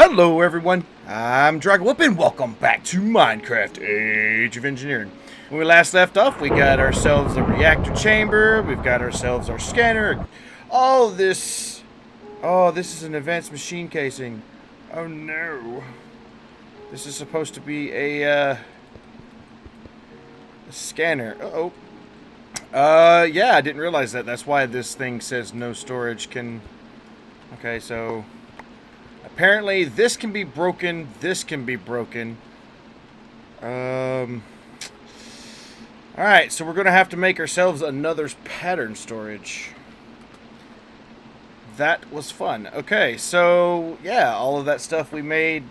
Hello everyone, I'm Dragwhoop and welcome back to Minecraft Age of Engineering. When we last left off, we got ourselves a reactor chamber, we've got ourselves our scanner, all this... Oh, this is an advanced machine casing. Oh no. This is supposed to be a scanner. Uh-oh. Yeah, I didn't realize that. That's why this thing says no storage can... Okay, so... Apparently, this can be broken. This can be broken. Alright, so we're going to have to make ourselves another pattern storage. That was fun. Okay, so, yeah, all of that stuff we made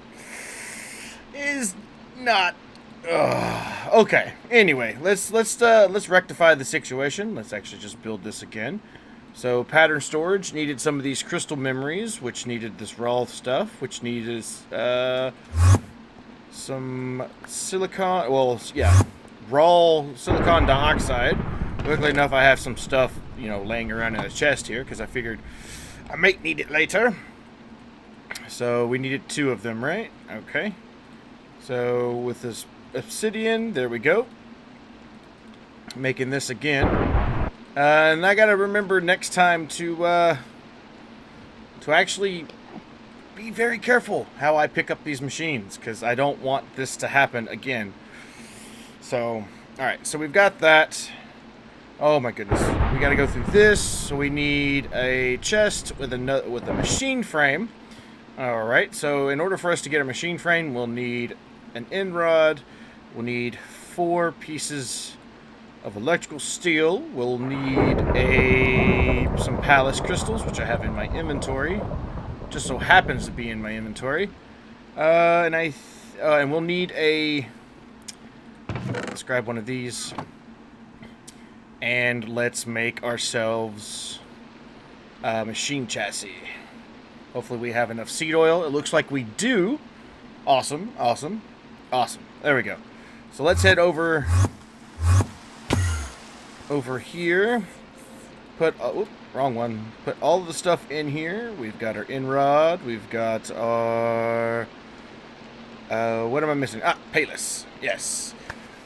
is not... okay, anyway, let's rectify the situation. Let's actually just build this again. So, pattern storage needed some of these crystal memories, which needed this raw stuff, which needed some silicon, well, yeah, raw silicon dioxide. Luckily enough, I have some stuff, you know, laying around in a chest here, because I figured I might need it later. So, we needed 2 of them, right? Okay. So, with this obsidian, there we go. Making this again. And I gotta remember next time to actually be very careful how I pick up these machines, because I don't want this to happen again. So, alright, so we've got that. Oh my goodness. We gotta go through this, so we need a chest with a machine frame. Alright, so in order for us to get a machine frame, we'll need an end rod, we'll need 4 pieces of electrical steel. We'll need some palace crystals, which I have in my inventory. Just so happens to be in my inventory. And we'll need let's grab one of these. And let's make ourselves a machine chassis. Hopefully we have enough seed oil. It looks like we do. Awesome, awesome, awesome. There we go. So let's head over here, put, wrong one, put all of the stuff in here. We've got our end rod, we've got our, what am I missing? Payless, yes.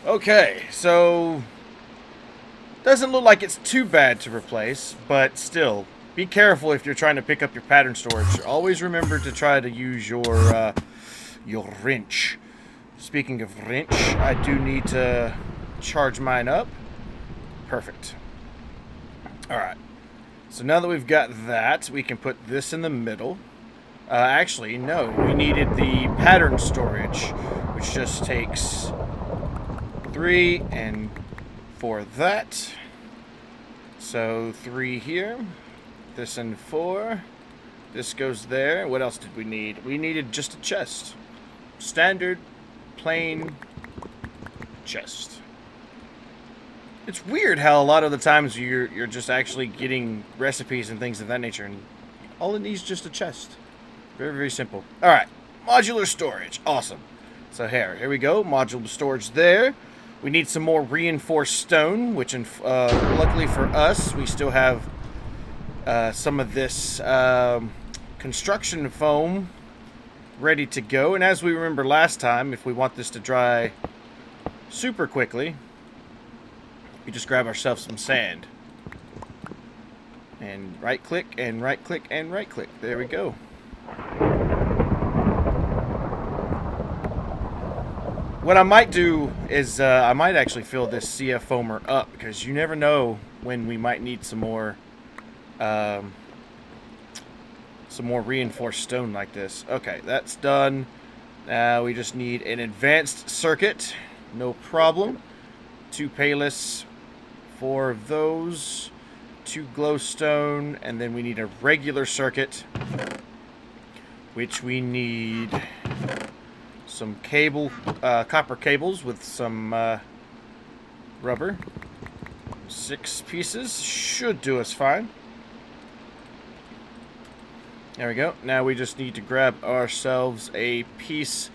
Okay, so, doesn't look like it's too bad to replace, but still, be careful if you're trying to pick up your pattern storage. Always remember to try to use your wrench. Speaking of wrench, I do need to charge mine up. Perfect. Alright. So now that we've got that, we can put this in the middle. Actually, no. We needed the pattern storage, which just takes 3 and 4 that. So 3 here. This and 4. This goes there. What else did we need? We needed just a chest. Standard, plain chest. It's weird how a lot of the times you're just actually getting recipes and things of that nature, and all it needs is just a chest. Very, very simple. Alright, modular storage. Awesome. So here we go. Modular storage there. We need some more reinforced stone, which luckily for us, we still have some of this construction foam ready to go. And as we remember last time, if we want this to dry super quickly, we just grab ourselves some sand. And right click, and right click, and right click. There we go. What I might do is, I might actually fill this CF foamer up, because you never know when we might need some more reinforced stone like this. Okay, that's done. Now we just need an advanced circuit. No problem. 2 payless. 4 of those, 2 glowstone, and then we need a regular circuit, which we need some copper cables with some rubber. 6 pieces should do us fine. There we go. Now we just need to grab ourselves a piece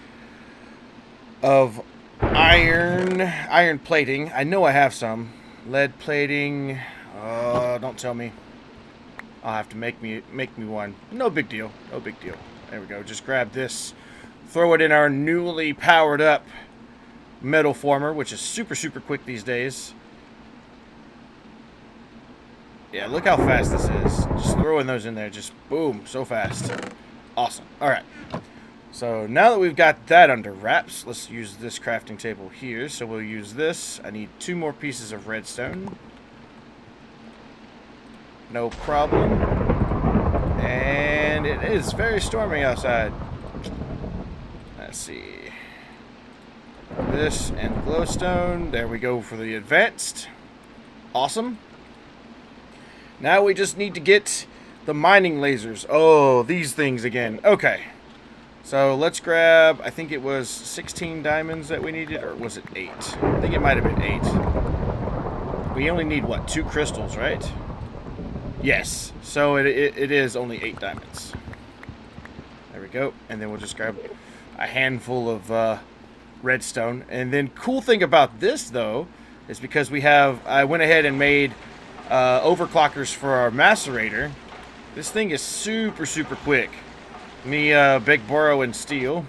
of iron plating. I know I have some. Lead plating. Don't tell me. I'll have to make me one. No big deal. No big deal. There we go. Just grab this, throw it in our newly powered up metal former, which is super, super quick these days. Yeah, look how fast this is. Just throwing those in there, just boom, so fast. Awesome. All right. So now that we've got that under wraps, let's use this crafting table here. So we'll use this. I need 2 more pieces of redstone. No problem. And it is very stormy outside. Let's see. This and glowstone. There we go for the advanced. Awesome. Now we just need to get the mining lasers. Oh, these things again. Okay. So let's grab, I think it was 16 diamonds that we needed, or was it 8? I think it might have been 8. We only need, what, 2 crystals, right? Yes. So it is only 8 diamonds. There we go. And then we'll just grab a handful of redstone. And then cool thing about this, though, is because I went ahead and made overclockers for our macerator. This thing is super, super quick. Let me beg, borrow, and steal.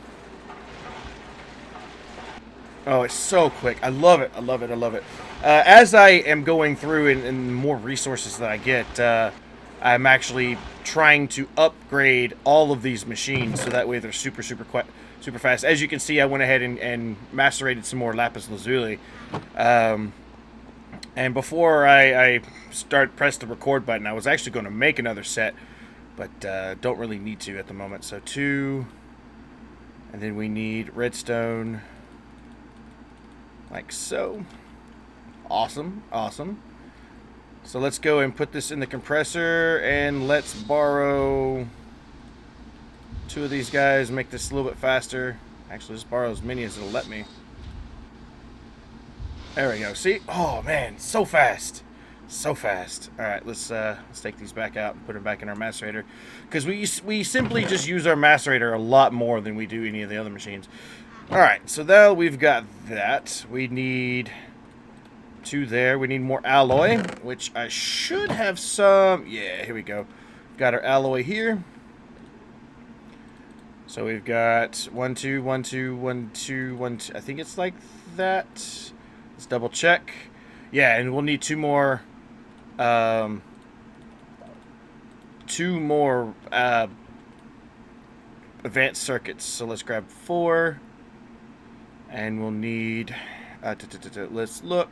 Oh, it's so quick. I love it. I love it. I love it. As I am going through and more resources that I get, I'm actually trying to upgrade all of these machines so that way they're super, super quick, super fast. As you can see, I went ahead and macerated some more lapis lazuli. And before I press the record button, I was actually going to make another set, but don't really need to at the moment. So 2, and then we need redstone, like so. Awesome, awesome. So let's go and put this in the compressor, and let's borrow 2 of these guys, make this a little bit faster. Actually, just borrow as many as it'll let me. There we go. See? Oh man, so fast, so fast. All right, let's take these back out and put them back in our macerator, because we simply just use our macerator a lot more than we do any of the other machines. All right, so now we've got that. We need 2 there. We need more alloy, which I should have some. Yeah, here we go. Got our alloy here. So we've got 1, 2, 1, 2, 1, 2, 1, 2. I think it's like that. Let's double check. Yeah, and we'll need 2 more. 2 more advanced circuits. So let's grab 4, and we'll need. Let's look.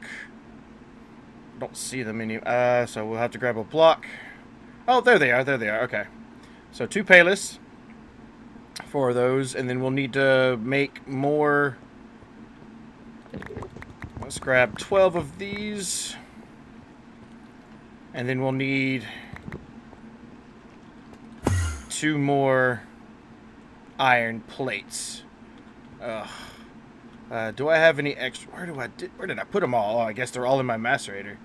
Don't see them any. So we'll have to grab a block. Oh, there they are. There they are. Okay. So 2 payless for those, and then we'll need to make more. Let's grab 12 of these, and then we'll need 2 more iron plates. Do I have any extra? Where did I put them all? Oh, I guess they're all in my macerator.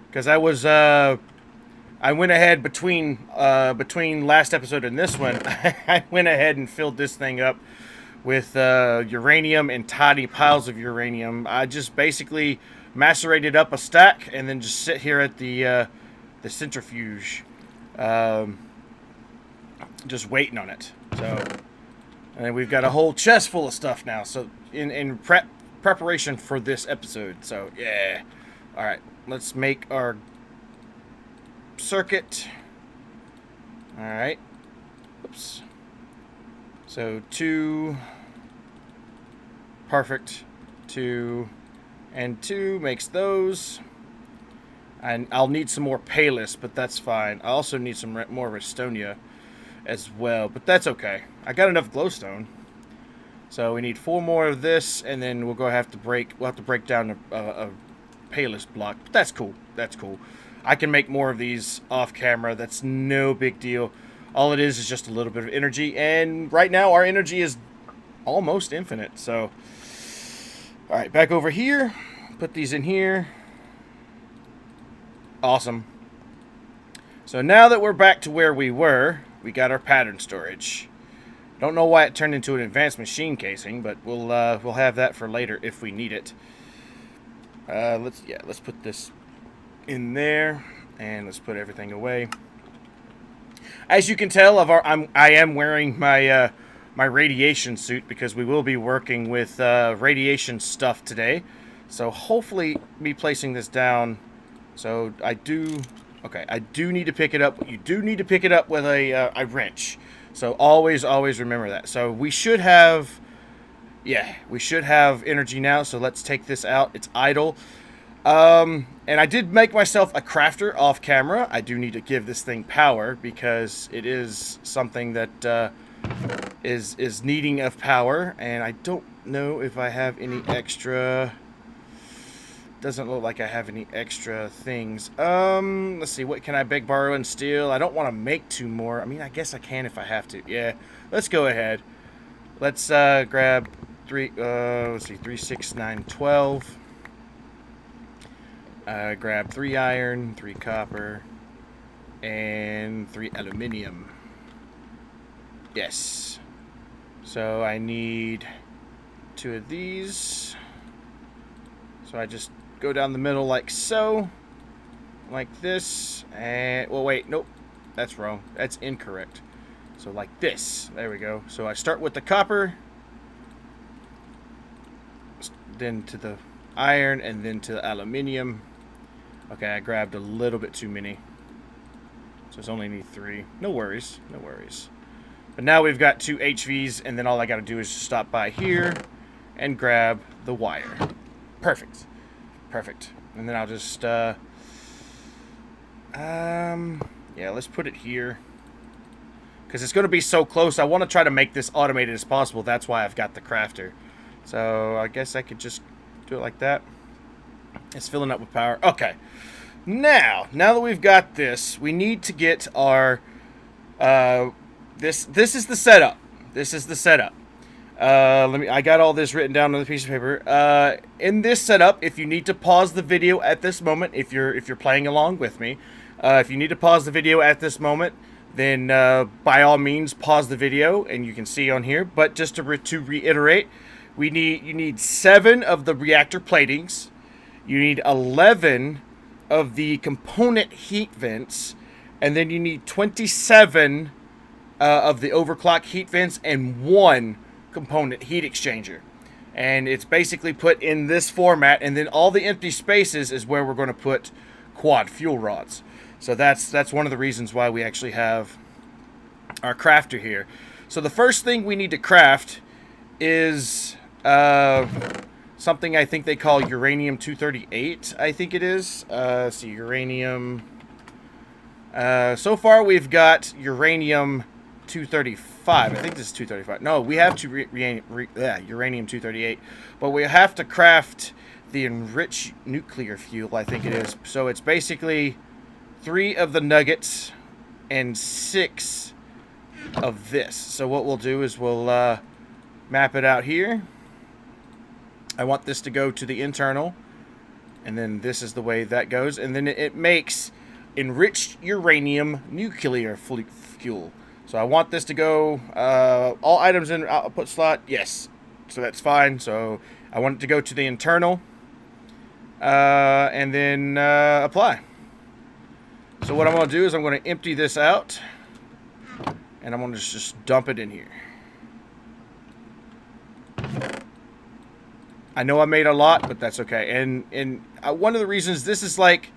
Because I went ahead between last episode and this one. I went ahead and filled this thing up with uranium and tiny piles of uranium. I just basically macerated up a stack and then just sit here at the centrifuge, just waiting on it. So, and then we've got a whole chest full of stuff now. So in preparation for this episode. So yeah, all right. Let's make our circuit. All right. Oops. So 2, perfect, 2, and 2 makes those. And I'll need some more payless, but that's fine. I also need some more Restonia as well, but that's okay. I got enough glowstone. So we need 4 more of this, and then we'll have to break down a payless block. But that's cool. That's cool. I can make more of these off camera. That's no big deal. All it is just a little bit of energy, and right now our energy is almost infinite. So, all right, back over here. Put these in here. Awesome. So now that we're back to where we were, we got our pattern storage. Don't know why it turned into an advanced machine casing, but we'll have that for later if we need it. Let's put this in there, and let's put everything away. As you can tell, I am wearing my my radiation suit because we will be working with radiation stuff today. So hopefully, me placing this down. So I do. Okay, I do need to pick it up. You do need to pick it up with a wrench. So always remember that. So we should have. Yeah, we should have energy now. So let's take this out. It's idle. And I did make myself a crafter off camera. I do need to give this thing power because it is something that is needing of power. And I don't know if I have any extra. Doesn't look like I have any extra things. Let's see. What can I beg, borrow, and steal? I don't want to make two more. I mean, I guess I can if I have to. Yeah, let's go ahead. Let's grab three. Let's see. 3, 6, 9, 12. Grab 3 iron, 3 copper, and 3 aluminium. Yes. So I need 2 of these. So I just go down the middle like so. Like this. And, well, wait, nope. That's wrong. That's incorrect. So like this. There we go. So I start with the copper. Then to the iron, and then to the aluminium. Okay, I grabbed a little bit too many. So it's only need 3. No worries. No worries. But now we've got 2 HVs, and then all I got to do is just stop by here and grab the wire. Perfect. Perfect. And then I'll just, yeah, let's put it here. Because it's going to be so close. I want to try to make this automated as possible. That's why I've got the crafter. So I guess I could just do it like that. It's filling up with power. Okay. Now that we've got this, we need to get our, this is the setup. This is the setup. I got all this written down on a piece of paper. In this setup, if you need to pause the video at this moment, if you're playing along with me, if you need to pause the video at this moment, then by all means pause the video, and you can see on here. But just to reiterate, you need 7 of the reactor platings, you need 11 of the component heat vents, and then you need 27 of the overclock heat vents and 1 component heat exchanger. And it's basically put in this format, and then all the empty spaces is where we're going to put quad fuel rods. So that's one of the reasons why we actually have our crafter here. So the first thing we need to craft is something I think they call uranium-238, I think it is. Let's see, uranium. So far we've got uranium-235. I think this is 235. No, we have uranium-238. But we have to craft the enriched nuclear fuel, I think it is. So it's basically 3 of the nuggets and 6 of this. So what we'll do is we'll map it out here. I want this to go to the internal, and then this is the way that goes, and then it makes enriched uranium nuclear fuel. So I want this to go all items in output slot. Yes, so that's fine. So I want it to go to the internal, and then apply. So what I'm going to do is I'm going to empty this out, and I'm going to just dump it in here. I know I made a lot, but that's okay. And one of the reasons this is like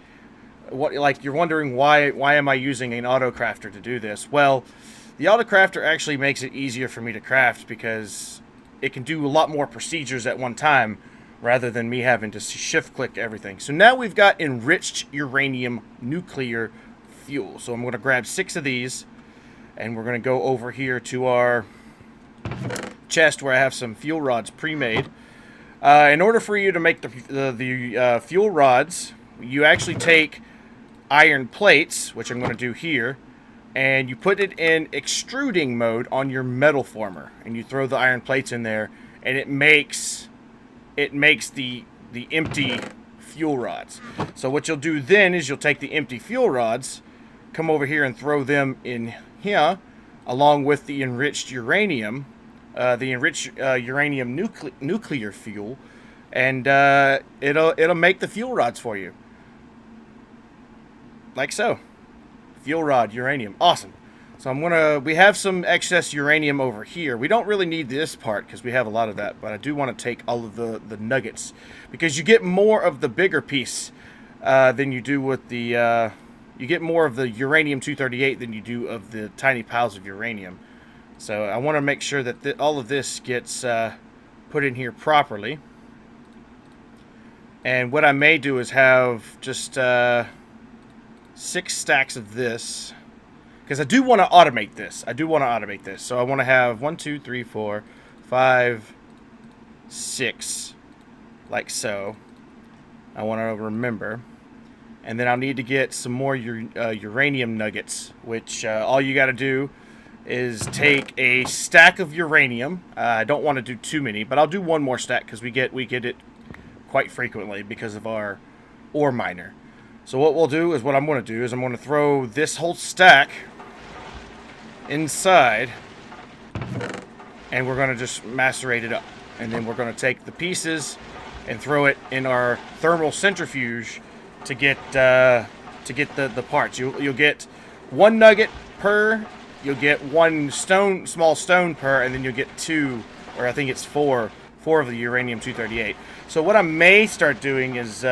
you're wondering why am I using an auto crafter to do this? Well, the auto crafter actually makes it easier for me to craft because it can do a lot more procedures at one time rather than me having to shift click everything. So now we've got enriched uranium nuclear fuel. So I'm going to grab 6 of these, and we're going to go over here to our chest where I have some fuel rods pre-made. In order for you to make the fuel rods, you actually take iron plates, which I'm going to do here, and you put it in extruding mode on your metal former, and you throw the iron plates in there, and it makes the empty fuel rods. So what you'll do then is you'll take the empty fuel rods, come over here and throw them in here, along with the enriched uranium. Uranium nuclear fuel, and it'll make the fuel rods for you, like so. Fuel rod uranium, awesome. So we have some excess uranium over here. We don't really need this part because we have a lot of that, but I do want to take all of the nuggets because you get more of the bigger piece than you do with the, you get more of the uranium-238 than you do of the tiny piles of uranium. So I want to make sure that all of this gets put in here properly. And what I may do is have just 6 stacks of this. Because I do want to automate this. So I want to have 1, 2, 3, 4, 5, 6. Like so. I want to remember. And then I'll need to get some more uranium nuggets. Which all you got to do is take a stack of uranium. I don't want to do too many. But I'll do one more stack. Because we get it quite frequently. Because of our ore miner. So what we'll do is what I'm going to do is I'm going to throw this whole stack inside, and we're going to just macerate it up, and then we're going to take the pieces and throw it in our thermal centrifuge to get the parts. You'll get 1 nugget per, you'll get 1 small stone per, and then you'll get 2, or I think it's 4 of the uranium-238. So what I may start doing is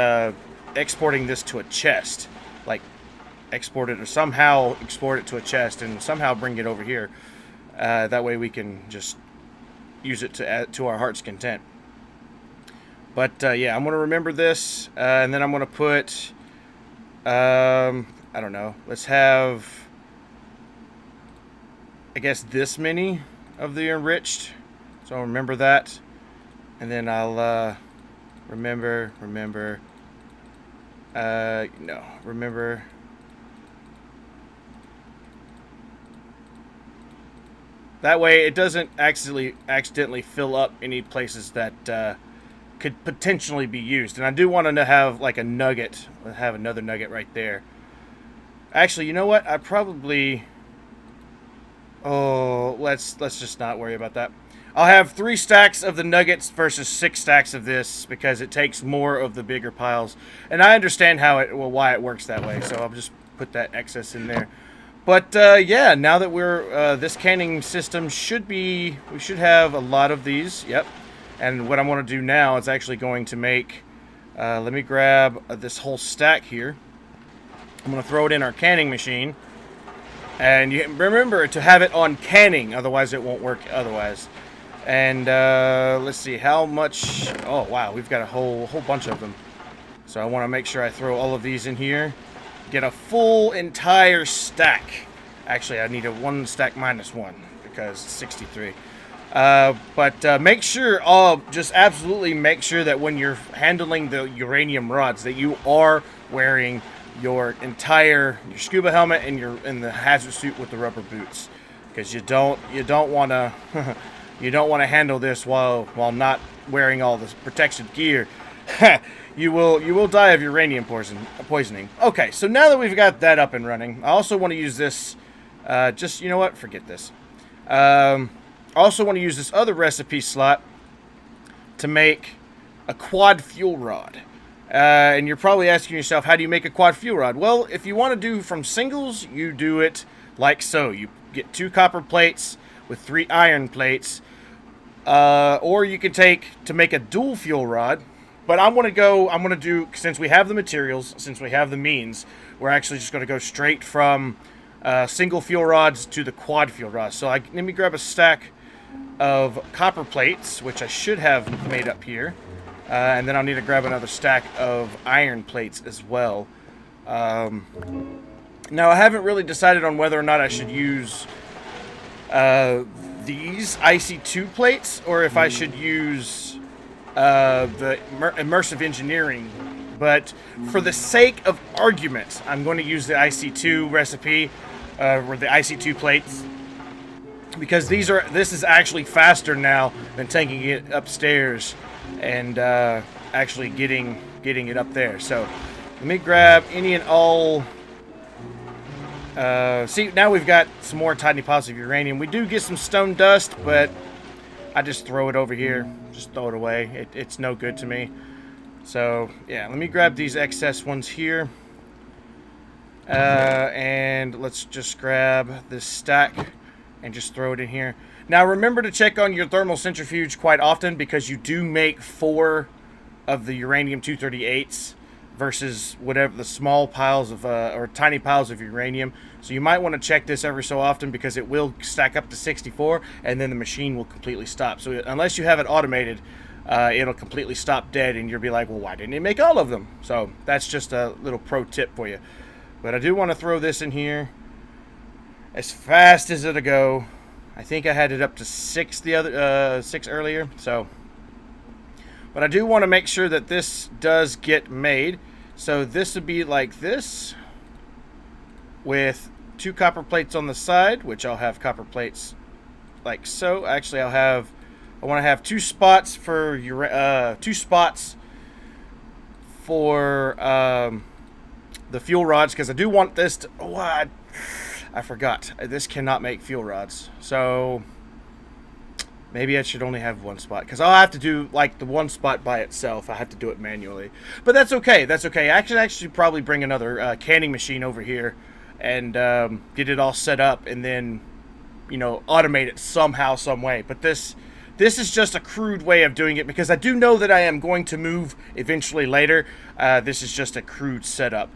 exporting this to a chest, like export it or somehow export it to a chest and somehow bring it over here. That way we can just use it to add to our heart's content. But yeah, I'm going to remember this, and then I'm going to put, I don't know, let's have, I guess, this many of the enriched. So I'll remember that, and then I'll remember. That way it doesn't accidentally fill up any places that could potentially be used. And I do want to have like a nugget. I'll have another nugget right there. Actually, you know what? I probably... Oh, let's just not worry about that. I'll have 3 stacks of the nuggets versus 6 stacks of this because it takes more of the bigger piles. And I understand why it works that way. So I'll just put that excess in there. But yeah, now that we're this canning system we should have a lot of these. Yep. And what I'm going to do now is actually going to make. Let me grab this whole stack here. I'm going to throw it in our canning machine. And you remember to have it on canning, otherwise it won't work otherwise. And let's see how much. Oh wow, we've got a whole bunch of them. So I want to make sure I throw all of these in here. Get a full entire stack. Actually, I need a 1 stack minus 1 because 63. But make sure, just absolutely make sure that when you're handling the uranium rods, that you are wearing your scuba helmet and the hazard suit with the rubber boots, because you don't want to you don't want to handle this while not wearing all this protective gear. You will die of uranium poisoning. Okay, so now that we've got that up and running, I also want to use this. You know what? Forget this. I also want to use this other recipe slot to make a quad fuel rod. And you're probably asking yourself, how do you make a quad fuel rod? Well, if you want to do from singles, you do it like so. You get 2 copper plates with 3 iron plates. Or you can take, to make a dual fuel rod. But I'm going to do, since we have the materials, since we have the means, we're actually just going to go straight from single fuel rods to the quad fuel rods. So let me grab a stack of copper plates, which I should have made up here. And then I'll need to grab another stack of iron plates as well. Now, I haven't really decided on whether or not I should use these IC2 plates, or if I should use the immersive engineering. But for the sake of argument, I'm going to use the IC2 recipe, or the IC2 plates, because this is actually faster now than taking it upstairs and actually getting it up there. So let me grab any and all. See, now we've got some more tiny piles of uranium. We do get some stone dust, but I just throw it over here. Just throw it away. It's no good to me. So, yeah, let me grab these excess ones here. And let's just grab this stack and just throw it in here. Now remember to check on your thermal centrifuge quite often, because you do make 4 of the uranium-238s versus whatever the small piles of or tiny piles of uranium. So you might want to check this every so often, because it will stack up to 64 and then the machine will completely stop. So unless you have it automated, it'll completely stop dead and you'll be like, well, why didn't it make all of them? So that's just a little pro tip for you. But I do want to throw this in here as fast as it'll go. I think I had it up to 6 6 earlier. So, but I do want to make sure that this does get made. So this would be like this, with 2 copper plates on the side, which I'll have copper plates like so. Actually, I want to have 2 spots for 2 spots for the fuel rods, because I do want this to. Oh, I forgot. This cannot make fuel rods, so maybe I should only have 1 spot, because I'll have to do like the 1 spot by itself. I have to do it manually, but that's okay. That's okay. I can actually probably bring another canning machine over here and get it all set up, and then, you know, automate it somehow, some way. But this is just a crude way of doing it, because I do know that I am going to move eventually later. This is just a crude setup.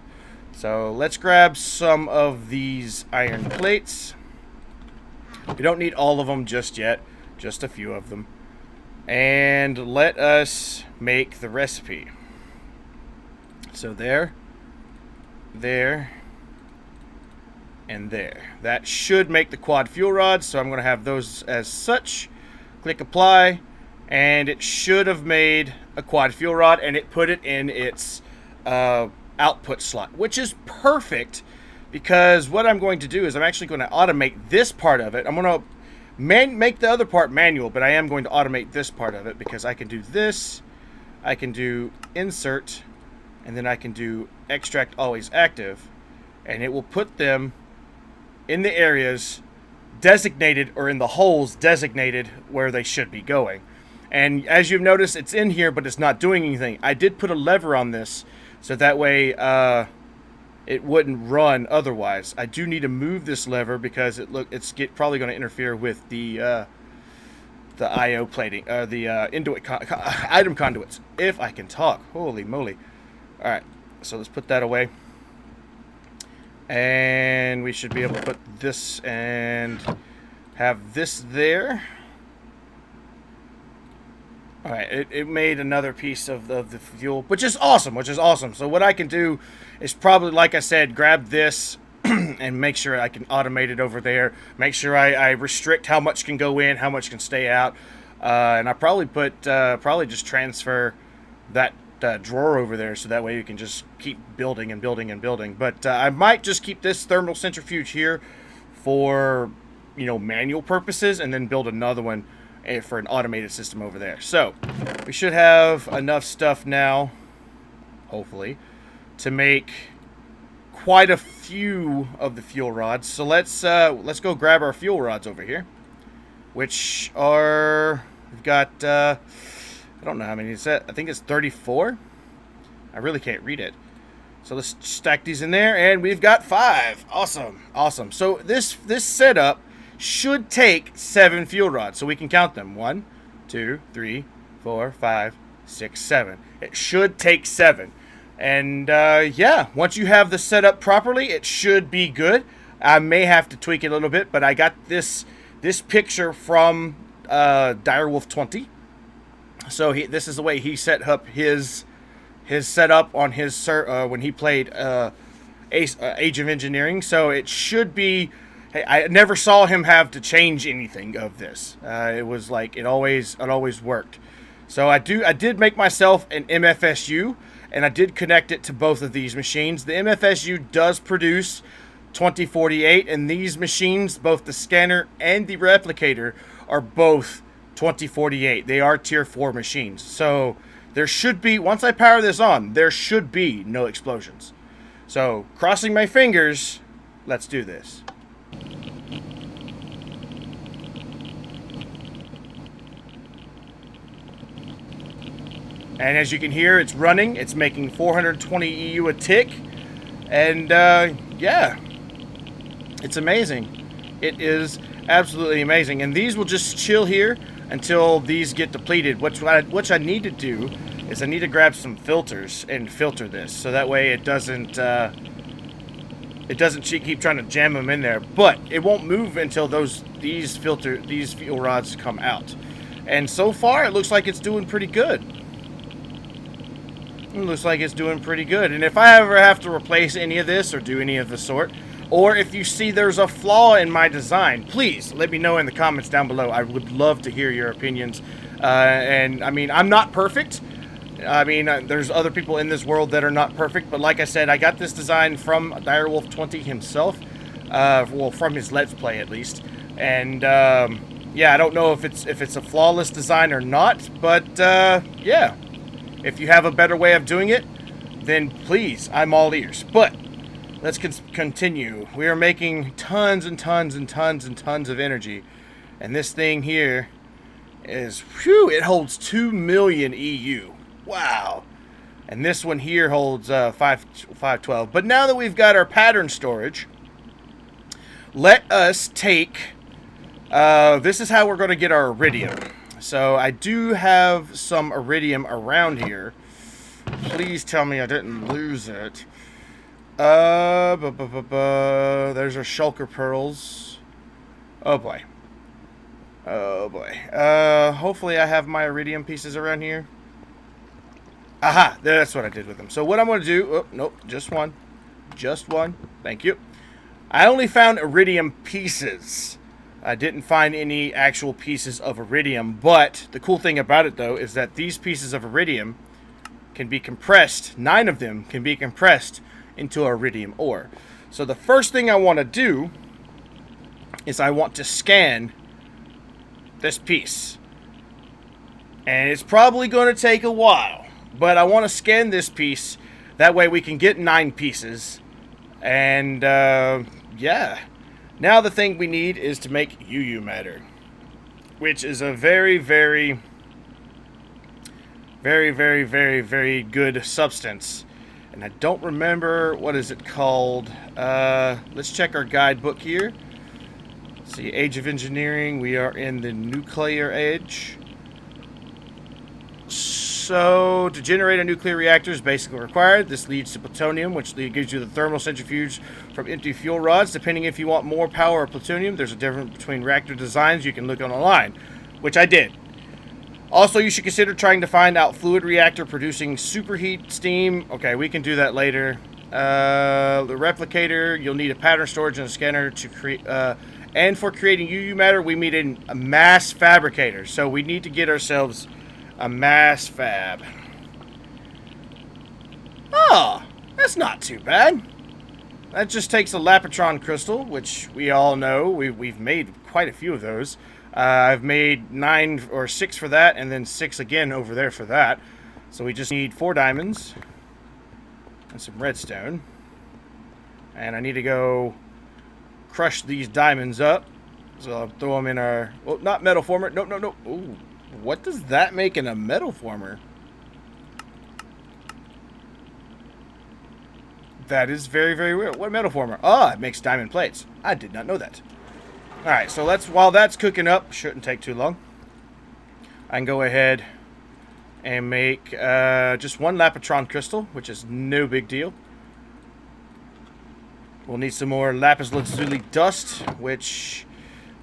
So let's grab some of these iron plates. We don't need all of them just yet, just a few of them. And let us make the recipe. So there, and there. That should make the quad fuel rods, so I'm going to have those as such. Click apply, and it should have made a quad fuel rod, and it put it in its output slot, which is perfect, because what I'm going to do is I'm actually going to automate this part of it. I'm going to make the other part manual, but I am going to automate this part of it, because I can do this, I can do insert, and then I can do extract always active, and it will put them in the areas designated, or in the holes designated where they should be going. And as you've noticed, it's in here, but it's not doing anything. I did put a lever on this, so that way it wouldn't run otherwise. I do need to move this lever, because it's probably going to interfere with the I/O plating, the item conduits. If I can talk, holy moly! All right, so let's put that away, and we should be able to put this and have this there. All right, it made another piece of the fuel, which is awesome, So what I can do is probably, like I said, grab this and make sure I can automate it over there. Make sure I restrict how much can go in, how much can stay out. And I probably probably just transfer that drawer over there, so that way you can just keep building and building and building. But I might just keep this thermal centrifuge here for, you know, manual purposes, and then build another one for an automated system over there. So we should have enough stuff now, hopefully, to make quite a few of the fuel rods. So let's go grab our fuel rods over here, which are, we've got I don't know how many is that. I think it's 34. I really can't read it. So let's stack these in there, and we've got 5. Awesome. So this setup should take 7 fuel rods, so we can count them. 1, 2, 3, 4, 5, 6, 7. It should take 7. And yeah, once you have the setup properly, it should be good. I may have to tweak it a little bit, but I got this picture from Direwolf 20. So this is the way he set up his setup on his when he played Age of Engineering. So it should be. Hey, I never saw him have to change anything of this. It was like it always worked. So I did make myself an MFSU, and I did connect it to both of these machines. The MFSU does produce 2048, and these machines, both the scanner and the replicator, are both 2048. They are tier 4 machines. So there should be, once I power this on, there should be no explosions. So crossing my fingers, let's do this. And as you can hear, it's running. It's making 420 EU a tick. And yeah, it's amazing. It is absolutely amazing. And these will just chill here until these get depleted. Which I need to do is I need to grab some filters and filter this, so that way it doesn't keep trying to jam them in there. But it won't move until these fuel rods come out. And so far, it looks like it's doing pretty good. It looks like it's doing pretty good. And if I ever have to replace any of this or do any of the sort, or if you see there's a flaw in my design, please let me know in the comments down below. I would love to hear your opinions. And I mean, I'm not perfect. I mean, there's other people in this world that are not perfect. But like I said, I got this design from Direwolf20 himself. Well, from his Let's Play at least. And yeah, I don't know if it's a flawless design or not. But yeah, if you have a better way of doing it, then please, I'm all ears. But let's continue. We are making tons and tons and tons and tons of energy. And this thing here is, whew, it holds 2 million EU. Wow. And this one here holds 512. But now that we've got our pattern storage, let us take, this is how we're going to get our iridium. So I do have some iridium around here. Please tell me I didn't lose it. There's our shulker pearls. Oh boy. Oh boy. Hopefully I have my iridium pieces around here. Aha, that's what I did with them. So what I'm going to do, oh, nope, just one. Just one. Thank you. I only found iridium pieces. I didn't find any actual pieces of iridium, but the cool thing about it though is that these pieces of iridium can be compressed. 9 of them can be compressed into iridium ore. So the first thing I want to do is I want to scan this piece. And it's probably going to take a while, but I want to scan this piece. That way we can get 9 pieces. And yeah. Now the thing we need is to make UU matter, which is a very, very, very, very, very, very good substance. And I don't remember, what is it called? Let's check our guidebook here. See, Age of Engineering, we are in the Nuclear Age. So, to generate a nuclear reactor is basically required. This leads to plutonium, which gives you the thermal centrifuge from empty fuel rods. Depending if you want more power or plutonium, there's a difference between reactor designs. You can look online, which I did. Also, you should consider trying to find out fluid reactor producing superheat steam. Okay, we can do that later. The replicator, you'll need a pattern storage and a scanner to create. And for creating UU matter, we need a mass fabricator. So we need to get ourselves a mass fab. Oh, that's not too bad. That just takes a Lapitron crystal, which we all know. We've made quite a few of those. I've made 9 or 6 for that, and then 6 again over there for that. So we just need 4 diamonds and some redstone. And I need to go crush these diamonds up. So I'll throw them in our... Well, not metal former. No, no, no. Ooh. What does that make in a metal former? That is very, very weird. What metal former? Ah, it makes diamond plates. I did not know that. Alright, so while that's cooking up, shouldn't take too long, I can go ahead and make just 1 Lapitron crystal, which is no big deal. We'll need some more lapis lazuli dust, which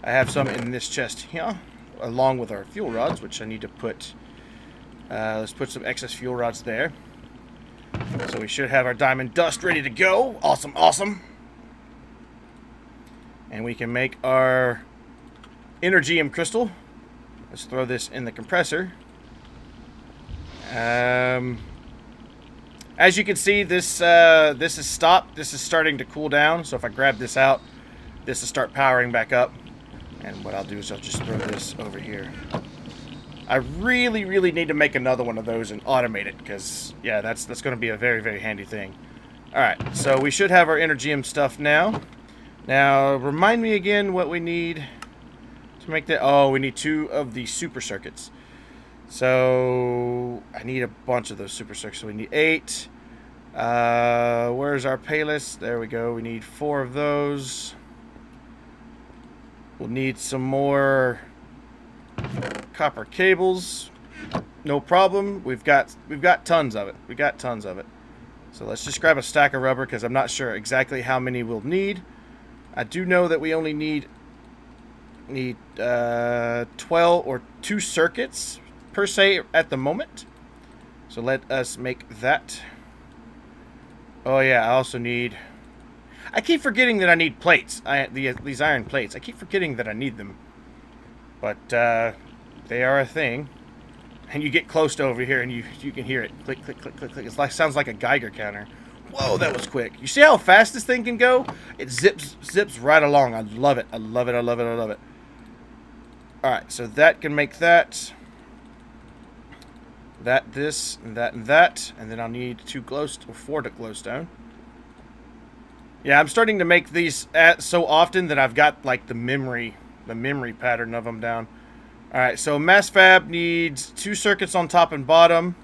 I have some in this chest here, along with our fuel rods, which I need to put, let's put some excess fuel rods there. So we should have our diamond dust ready to go. Awesome, awesome. And we can make our Energium crystal. Let's throw this in the compressor. As you can see, this is stopped. This is starting to cool down. So if I grab this out, this will start powering back up. And what I'll do is I'll just throw this over here. I really, really need to make another one of those and automate it, because yeah, that's going to be a very, very handy thing. All right, so we should have our Energium stuff now. Now, remind me again what we need to make that. Oh, we need 2 of the super circuits. So I need a bunch of those super circuits. So we need 8, Where's our payless? There we go. We need 4 of those. We'll need some more copper cables. No problem. We've got tons of it. We got tons of it. So let's just grab a stack of rubber because I'm not sure exactly how many we'll need. I do know that we only need 12 or 2 circuits per se at the moment. So let us make that. Oh yeah, I also need. I keep forgetting that I need plates. These iron plates. I keep forgetting that I need them. But they are a thing. And you get close to over here and you can hear it. Click, click, click, click, click. It sounds like a Geiger counter. Whoa, that was quick. You see how fast this thing can go? It zips right along. I love it. I love it. I love it. I love it. Alright, so that can make that. This, and that, and that. And then I'll need 4 to glowstone. Yeah, I'm starting to make these so often that I've got like the memory pattern of them down. Alright, so Mass Fab needs 2 circuits on top and bottom.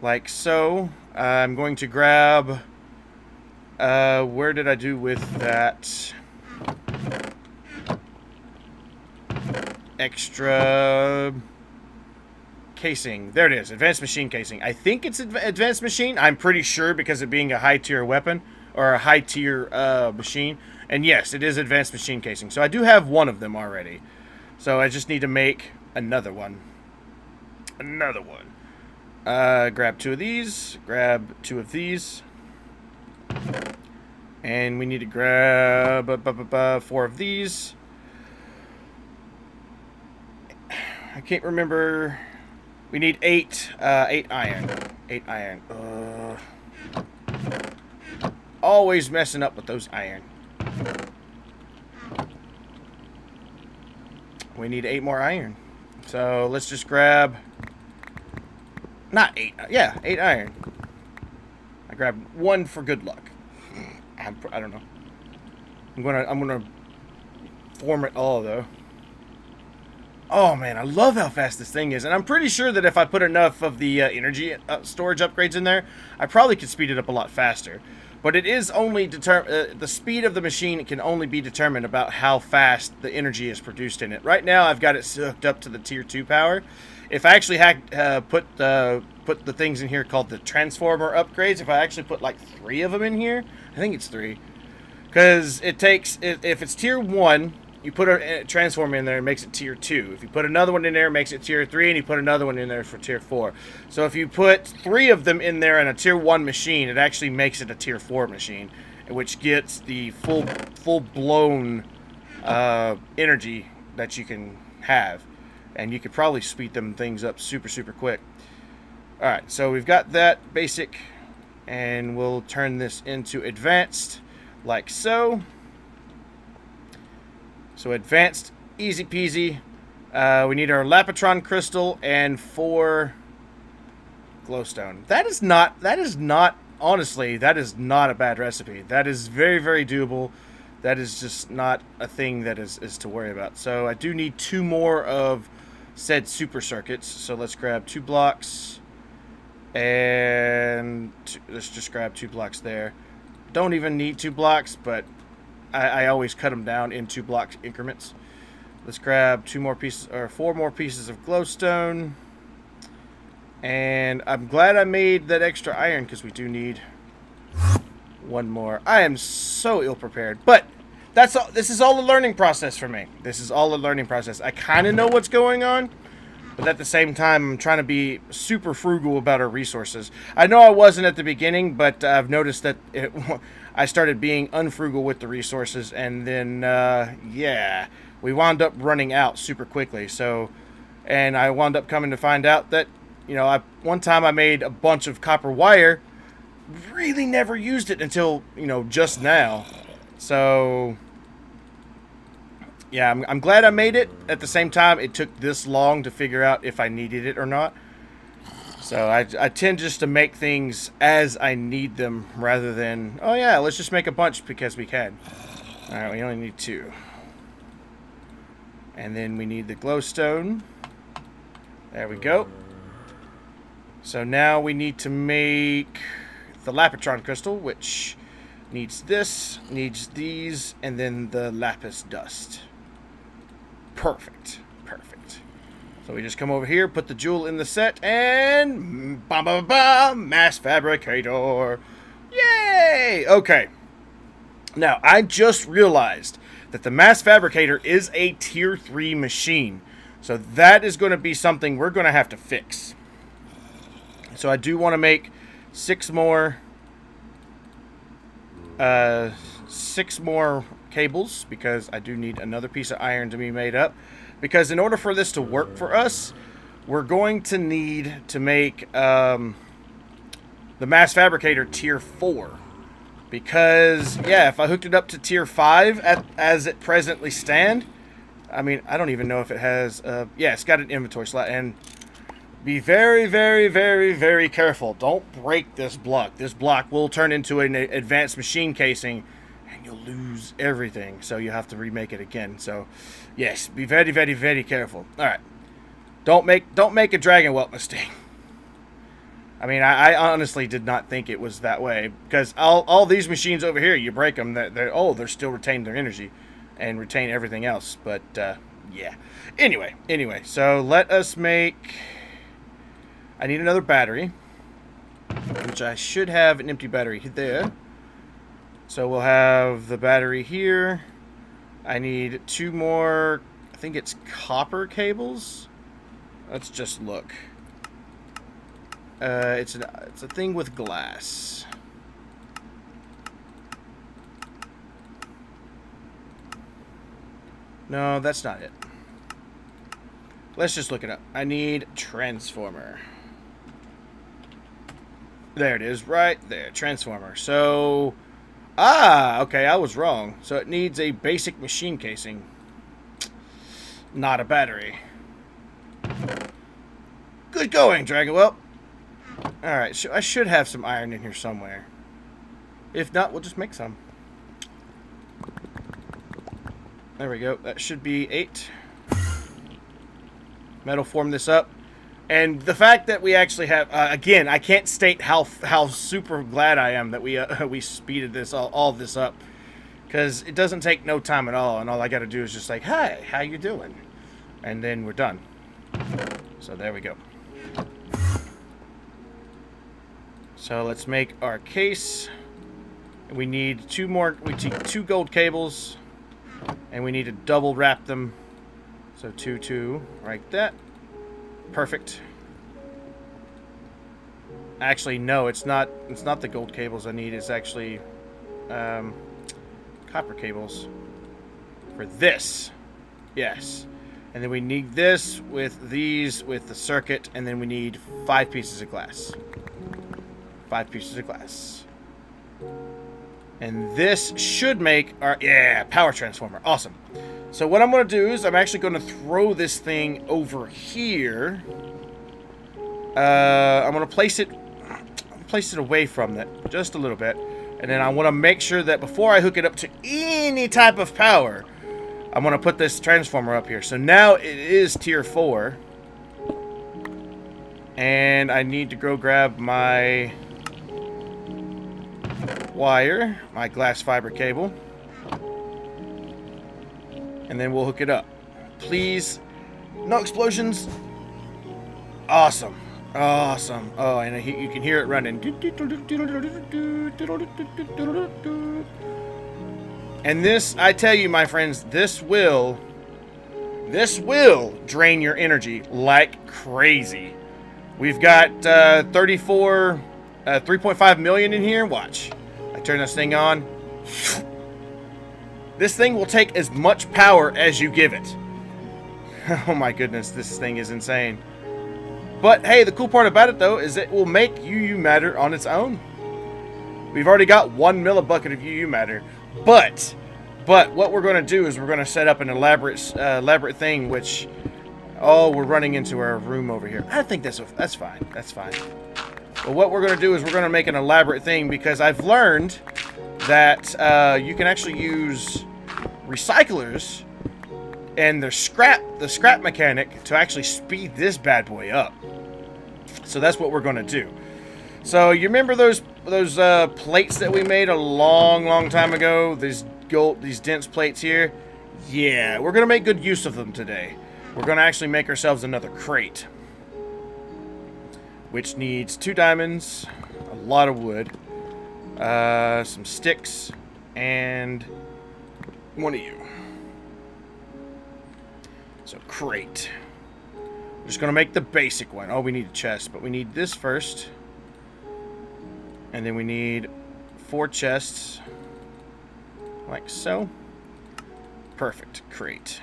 Like so. I'm going to grab... where did I do with that? Extra... casing. There it is. Advanced machine casing. I think it's advanced machine. I'm pretty sure because of being a high-tier weapon. Or a high-tier machine. And yes, it is advanced machine casing. So I do have one of them already. So I just need to make another one. Grab 2 of these. Grab 2 of these. And we need to grab 4 of these. I can't remember. We need 8 iron. 8 iron. Always messing up with those iron. We need 8 more iron. So let's just grab... Not 8. Yeah, 8 iron. I grabbed 1 for good luck. I don't know. I'm gonna form it all though. Oh man, I love how fast this thing is, and I'm pretty sure that if I put enough of the energy storage upgrades in there, I probably could speed it up a lot faster. But it is only the speed of the machine can only be determined about how fast the energy is produced in it. Right now, I've got it hooked up to the tier 2 power. If I actually had put the things in here called the transformer upgrades, if I actually put like 3 of them in here, I think it's 3, because it takes if it's tier 1. You put a transformer in there, it makes it tier 2. If you put another one in there, it makes it tier 3, and you put another one in there for tier 4. So if you put 3 of them in there in a tier 1 machine, it actually makes it a tier 4 machine, which gets the full-blown energy that you can have. And you could probably speed them things up super, super quick. Alright, so we've got that basic, and we'll turn this into advanced, like so. So advanced, easy peasy. We need our Lapatron crystal and 4 glowstone. That is not, honestly, that is not a bad recipe. That is very, very doable. That is just not a thing that is to worry about. So I do need 2 more of said super circuits. So let's grab 2 blocks. And let's just grab 2 blocks there. Don't even need 2 blocks, but I always cut them down in 2 block increments. Let's grab 4 more pieces of glowstone. And I'm glad I made that extra iron because we do need 1 more. I am so ill prepared, but that's all. This is all a learning process for me. This is all a learning process. I kind of know what's going on, but at the same time, I'm trying to be super frugal about our resources. I know I wasn't at the beginning, but I've noticed that I started being unfrugal with the resources, and then, yeah, we wound up running out super quickly. So, and I wound up coming to find out that, you know, one time I made a bunch of copper wire, really never used it until, you know, just now. So, yeah, I'm glad I made it. At the same time, it took this long to figure out if I needed it or not. So I tend just to make things as I need them rather than, oh yeah, let's just make a bunch because we can. Alright, we only need 2. And then we need the glowstone. There we go. So now we need to make the Lapitron crystal, which needs this, needs these, and then the lapis dust. Perfect. Perfect. So we just come over here, put the jewel in the set, and bam, bam, bam, Mass Fabricator. Yay! Okay. Now, I just realized that the Mass Fabricator is a tier 3 machine. So that is going to be something we're going to have to fix. So I do want to make 6 more cables, because I do need another piece of iron to be made up. Because in order for this to work for us, we're going to need to make the Mass Fabricator tier 4. Because, yeah, if I hooked it up to tier 5 as it presently stand, I mean, I don't even know if it has, yeah, it's got an inventory slot, and be very, very, very, very careful. Don't break this block. This block will turn into an advanced machine casing, and you'll lose everything, so you have to remake it again. So, yes, be very, very, very careful. All right, don't make a dragon whelp mistake. I mean, I honestly did not think it was that way, because all these machines over here, you break them, they're still retain their energy and retain everything else. But yeah. Anyway, so let us make. I need another battery, which I should have an empty battery there. So we'll have the battery here. I need 2 more. I think it's copper cables. Let's just look. It's a thing with glass. No, that's not it. Let's just look it up. I need transformer. There it is, right there, transformer. So, okay, I was wrong. So it needs a basic machine casing, not a battery. Good going, Dragon Whelp. Alright, so I should have some iron in here somewhere. If not, we'll just make some. There we go. That should be 8. Metal form this up. And the fact that we actually have, again, I can't state how super glad I am that we speeded this all this up, because it doesn't take no time at all, and all I got to do is just like, hey, how you doing? And then we're done. So there we go. So let's make our case. We need 2 more. We need 2 gold cables, and we need to double wrap them. So 2, like that. Perfect. Actually, no, it's not the gold cables I need. It's actually copper cables for this. Yes. And then we need this with these with the circuit, and then we need 5 pieces of glass. 5 pieces of glass. And this should make our power transformer. Awesome. So what I'm going to do is I'm actually going to throw this thing over here. I'm going to place it away from that just a little bit. And then I want to make sure that before I hook it up to any type of power, I'm going to put this transformer up here. So now it is tier 4. And I need to go grab my wire, my glass fiber cable. And then we'll hook it up. Please, no explosions. Awesome. Awesome. Oh, and you can hear it running. And this, I tell you, my friends, this will drain your energy like crazy. We've got 3.5 million in here. Watch. I turn this thing on. This thing will take as much power as you give it. Oh my goodness, this thing is insane. But hey, the cool part about it though is it will make UU matter on its own. We've already got 1 millibucket of UU matter. But what we're going to do is we're going to set up an elaborate thing, which, oh, we're running into our room over here. I think that's fine. That's fine. But what we're going to do is we're going to make an elaborate thing, because I've learned that you can actually use recyclers and the scrap mechanic to actually speed this bad boy up. So that's what we're going to do. So you remember those plates that we made a long time ago? These dense plates here? Yeah, we're gonna make good use of them today. We're gonna actually make ourselves another crate, which needs 2 diamonds, a lot of wood, some sticks, and 1 of you. So crate. We're just gonna make the basic one. Oh, we need a chest, but we need this first. And then we need 4 chests, like so. Perfect. Crate.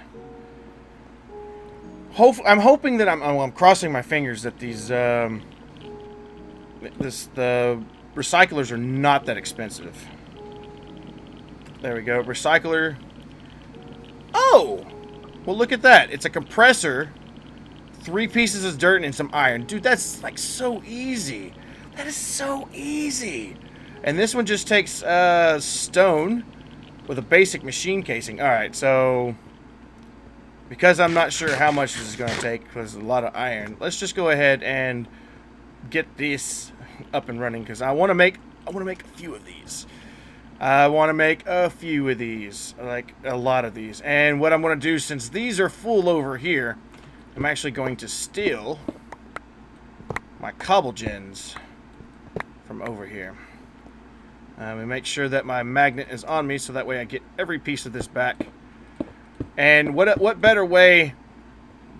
I'm hoping that I'm crossing my fingers that these the recyclers are not that expensive. There we go. Recycler. Oh, well, look at that. It's a compressor, 3 pieces of dirt, and some iron. Dude, that's like so easy. That is so easy. And this one just takes stone with a basic machine casing. Alright, so because I'm not sure how much this is going to take, because there's a lot of iron, let's just go ahead and get this up and running, because I want to make a few of these. I want to make a few of these, like a lot of these. And what I'm going to do, since these are full over here, I'm actually going to steal my cobble gens from over here. We make sure that my magnet is on me, so that way I get every piece of this back. And what better way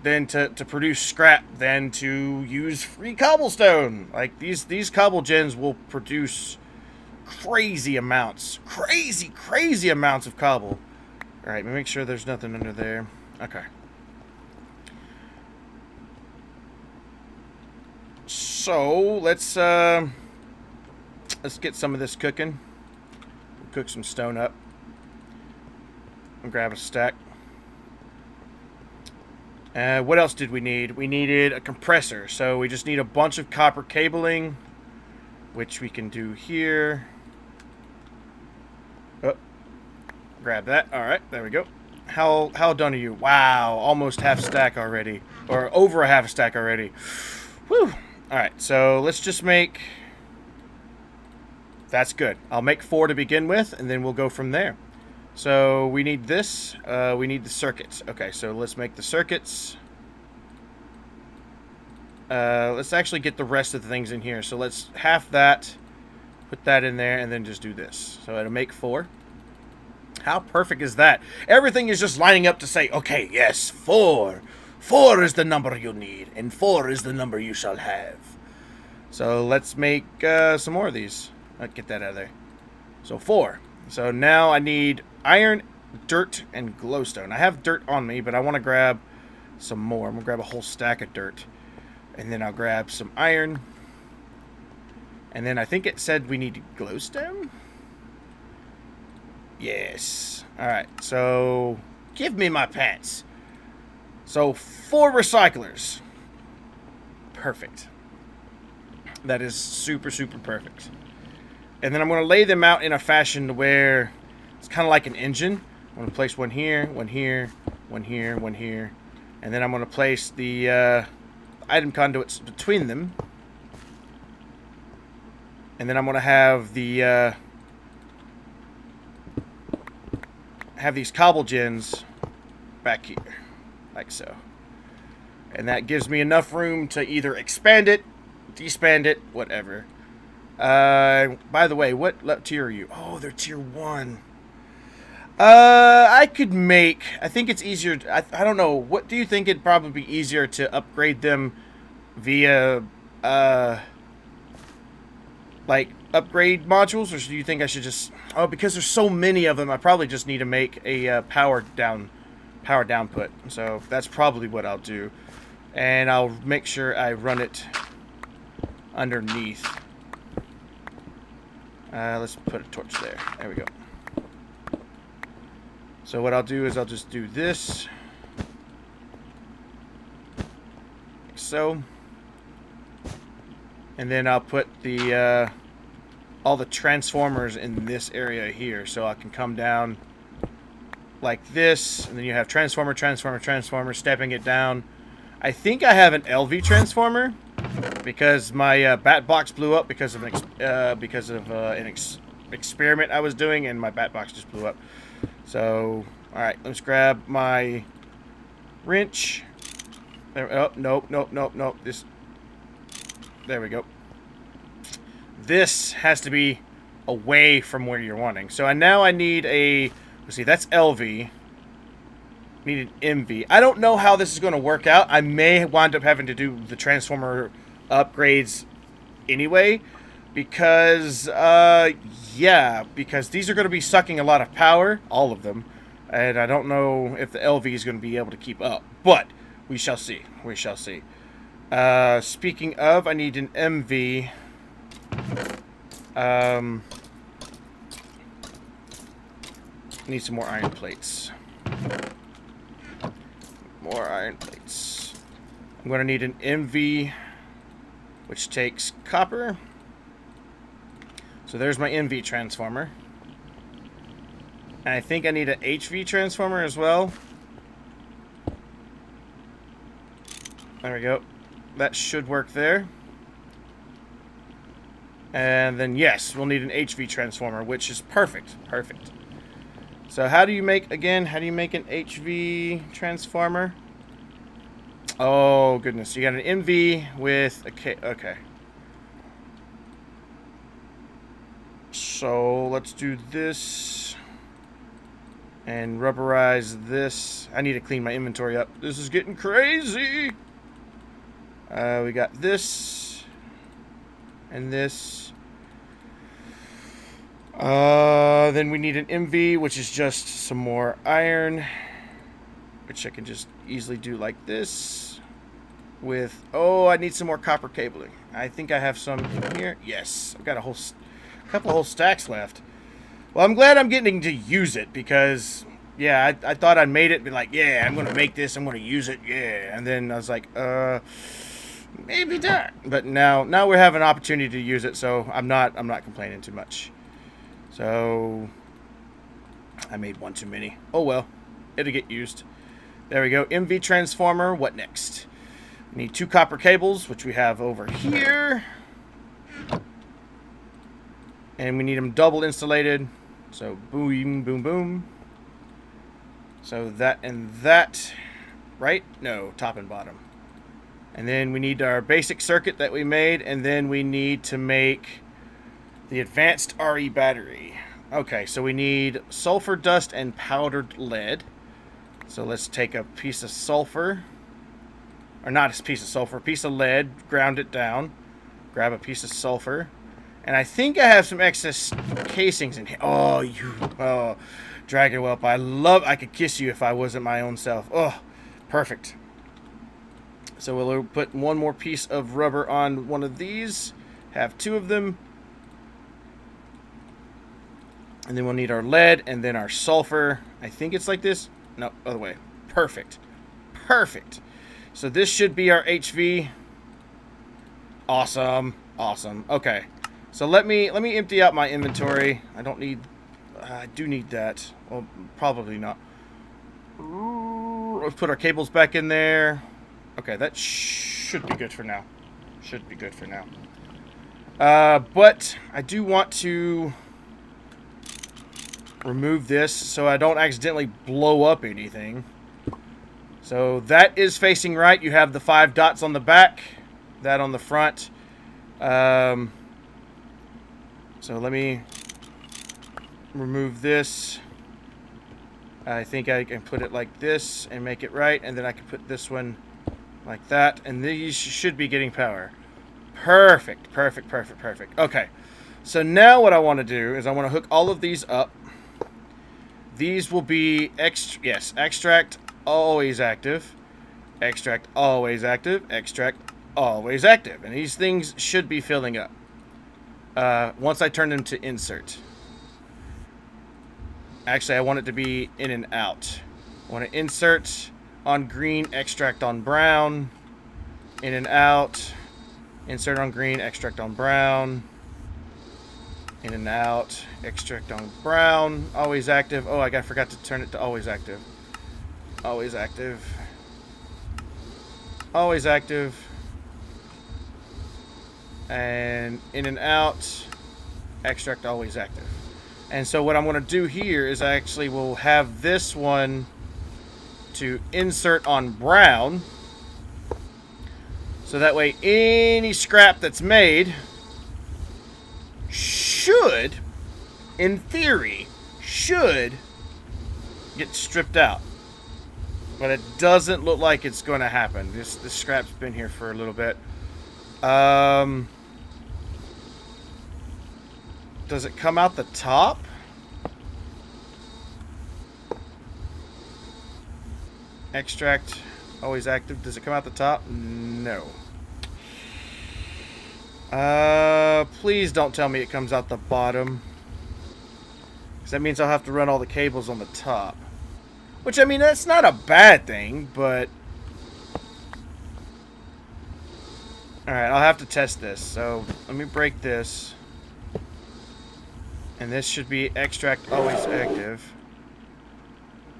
than to produce scrap than to use free cobblestone? Like these cobble gens will produce crazy amounts of cobble. All right, make sure there's nothing under there. Okay. So let's get some of this cooking. We'll cook some stone up and grab a stack. What else did we need? We needed a compressor, so we just need a bunch of copper cabling, which we can do here. Oh, grab that. All right, there we go. How done are you? Wow, almost half stack already, or over a half stack already. Whew. All right, so let's just make. That's good. I'll make 4 to begin with, and then we'll go from there. So we need this. We need the circuits. Okay, so let's make the circuits. Let's actually get the rest of the things in here. So let's half that, put that in there, and then just do this. So it'll make 4. How perfect is that? Everything is just lining up to say, okay, yes, 4. 4 is the number you need, and 4 is the number you shall have. So let's make some more of these. Get that out of there. So 4. So now I need iron, dirt, and glowstone. I have dirt on me, but I want to grab some more. I'm going to grab a whole stack of dirt. And then I'll grab some iron. And then I think it said we need glowstone? Yes. Alright, so give me my pants. So 4 recyclers. Perfect. That is super perfect. And then I'm going to lay them out in a fashion where it's kind of like an engine. I'm going to place one here, one here, one here, one here. And then I'm going to place the item conduits between them. And then I'm going to have the have these cobble gens back here, like so. And that gives me enough room to either expand it, disband it, whatever. By the way, what tier are you? Oh, they're tier 1. I could make. I think it's easier. I don't know. What do you think? It'd probably be easier to upgrade them via like upgrade modules, or do you think I should just? Oh, because there's so many of them, I probably just need to make a power down put. So that's probably what I'll do, and I'll make sure I run it underneath. Let's put a torch there. There we go. So what I'll do is I'll just do this. Like so. And then I'll put the all the transformers in this area here. So I can come down like this. And then you have transformer, transformer, transformer, stepping it down. I think I have an LV transformer. because my bat box blew up because of an experiment I was doing, and my bat box just blew up. So, all right, let's grab my wrench. There, oh, nope. There we go. This has to be away from where you're wanting. So now I need a. Let's see, that's LV. Need an MV. I don't know how this is going to work out. I may wind up having to do the transformer upgrades anyway, because because these are going to be sucking a lot of power, all of them, and I don't know if the LV is going to be able to keep up, but we shall see. We shall see. Speaking of, I need an MV. Need some more iron plates. More iron plates. I'm going to need an MV, which takes copper. So there's my MV transformer. And I think I need an HV transformer as well. There we go. That should work there. And then, yes, we'll need an HV transformer, which is perfect. Perfect. So how do you make, again, how do you make an HV transformer? Oh, goodness. You got an MV with a K. Okay. So let's do this. And rubberize this. I need to clean my inventory up. This is getting crazy. We got this. And this. Then we need an MV, which is just some more iron, which I can just easily do like this with, oh, I need some more copper cabling. I think I have some in here. Yes, I've got a couple of whole stacks left. Well, I'm glad I'm getting to use it because, yeah, I thought I made it, be like, yeah, I'm going to make this, I'm going to use it, yeah. And then I was like, maybe not. But now we have an opportunity to use it, so I'm not complaining too much. So, I made one too many. Oh well, it'll get used. There we go. MV transformer. What next? We need 2 copper cables, which we have over here. And we need them double insulated. So, boom, boom, boom. So, that and that. Right? No, top and bottom. And then we need our basic circuit that we made. And then we need to make the advanced RE battery. Okay, so we need sulfur dust and powdered lead. So let's take a piece of sulfur. Or not a piece of sulfur, a piece of lead, ground it down. Grab a piece of sulfur. And I think I have some excess casings in here. Oh, Dragon Whelp. I could kiss you if I wasn't my own self. Oh, perfect. So we'll put one more piece of rubber on one of these. Have 2 of them. And then we'll need our lead and then our sulfur. I think it's like this. No, other way. Perfect. Perfect. So this should be our HV. Awesome. Awesome. Okay. So let me empty out my inventory. I don't need... I do need that. Well, probably not. Let's put our cables back in there. Okay, that should be good for now. Should be good for now. But I do want to remove this so I don't accidentally blow up anything. So that is facing right. You have the 5 dots on the back, that on the front. So let me remove this. I think I can put it like this and make it right, and then I can put this one like that, and these should be getting power. Perfect, perfect, perfect, perfect. Okay, so now what I want to do is I want to hook all of these up. These will be extract always active, extract always active, extract always active, and these things should be filling up once I turn them to insert. Actually, I want it to be in and out. I want to insert on green, extract on brown, in and out, insert on green, extract on brown, in and out, extract on brown, always active. Oh, I forgot to turn it to always active. Always active. Always active. And in and out, extract always active. And so what I'm going to do here is I actually will have this one to insert on brown. So that way any scrap that's made should, in theory, should get stripped out. But it doesn't look like it's going to happen. This scrap's been here for a little bit. Does it come out the top? Extract always active. Does it come out the top? No. Please don't tell me it comes out the bottom. Because that means I'll have to run all the cables on the top. Which, I mean, that's not a bad thing, but... Alright, I'll have to test this. So, let me break this. And this should be extract always active.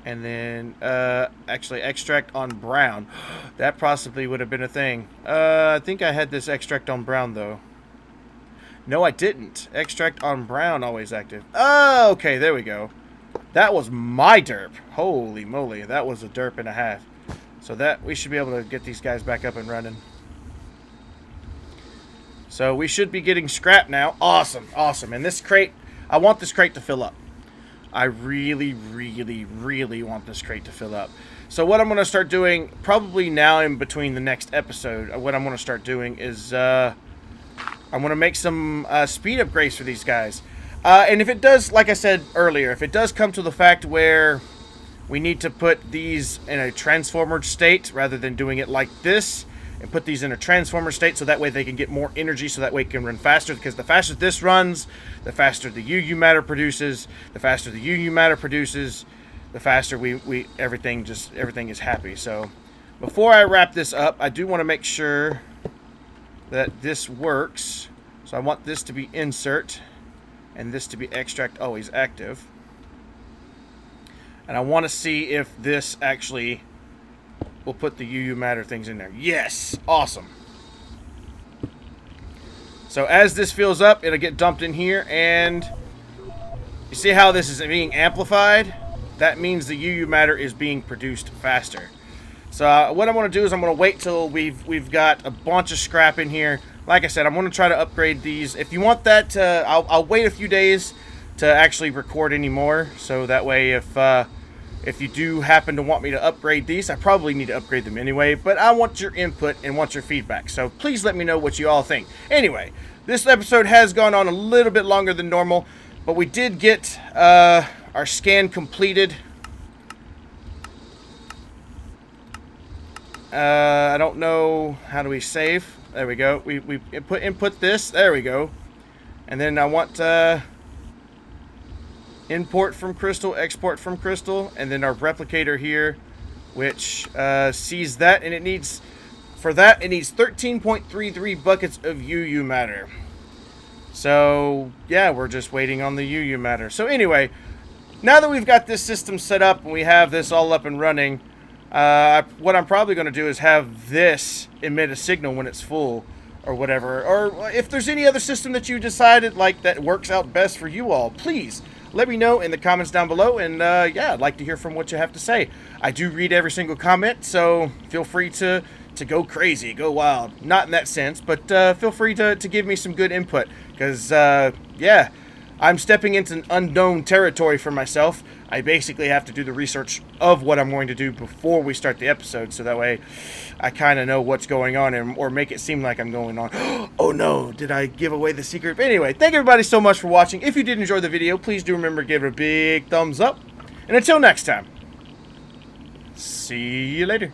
And then, actually, extract on brown. That possibly would have been a thing. I think I had this extract on brown, though. No, I didn't. Extract on brown always active. Oh, okay, there we go. That was my derp. Holy moly, that was a derp and a half. So that, we should be able to get these guys back up and running. So we should be getting scrap now. Awesome, awesome. And this crate... I want this crate to fill up. I really, really, really want this crate to fill up. So what I'm going to start doing, probably now in between the next episode, what I'm going to start doing is I'm going to make some speed upgrades for these guys. And if it does, like I said earlier, if it does come to the fact where we need to put these in a transformer state rather than doing it like this, and put these in a transformer state so that way they can get more energy, so that way it can run faster, because the faster this runs, the faster the UU matter produces, the faster the UU matter produces, the faster everything is happy. So before I wrap this up, I do want to make sure that this works. So I want this to be insert and this to be extract always active. And I want to see if this actually will put the UU matter things in there. Yes! Awesome. So as this fills up, it'll get dumped in here, and you see how this is being amplified? That means the UU matter is being produced faster. So what I'm going to do is I'm going to wait till we've got a bunch of scrap in here. Like I said, I'm going to try to upgrade these. If you want that, I'll wait a few days to actually record any more. So that way, if you do happen to want me to upgrade these, I probably need to upgrade them anyway, but I want your input and want your feedback. So please let me know what you all think. Anyway, this episode has gone on a little bit longer than normal, but we did get our scan completed. I don't know, how do we save? There we go. We input this. There we go. And then I want import from crystal, export from crystal, and then our replicator here, which sees that, and it needs 13.33 buckets of UU matter. So yeah, we're just waiting on the UU matter. So anyway, now that we've got this system set up and we have this all up and running, what I'm probably going to do is have this emit a signal when it's full or whatever. Or if there's any other system that you decided like that works out best for you all, please let me know in the comments down below, and yeah, I'd like to hear from what you have to say. I do read every single comment, so feel free to go crazy, go wild. Not in that sense, but feel free to give me some good input, because yeah, I'm stepping into an unknown territory for myself. I basically have to do the research of what I'm going to do before we start the episode, so that way I kind of know what's going on, or make it seem like I'm going on. Oh no, did I give away the secret? But anyway, thank everybody so much for watching. If you did enjoy the video, please do remember to give it a big thumbs up. And until next time, see you later.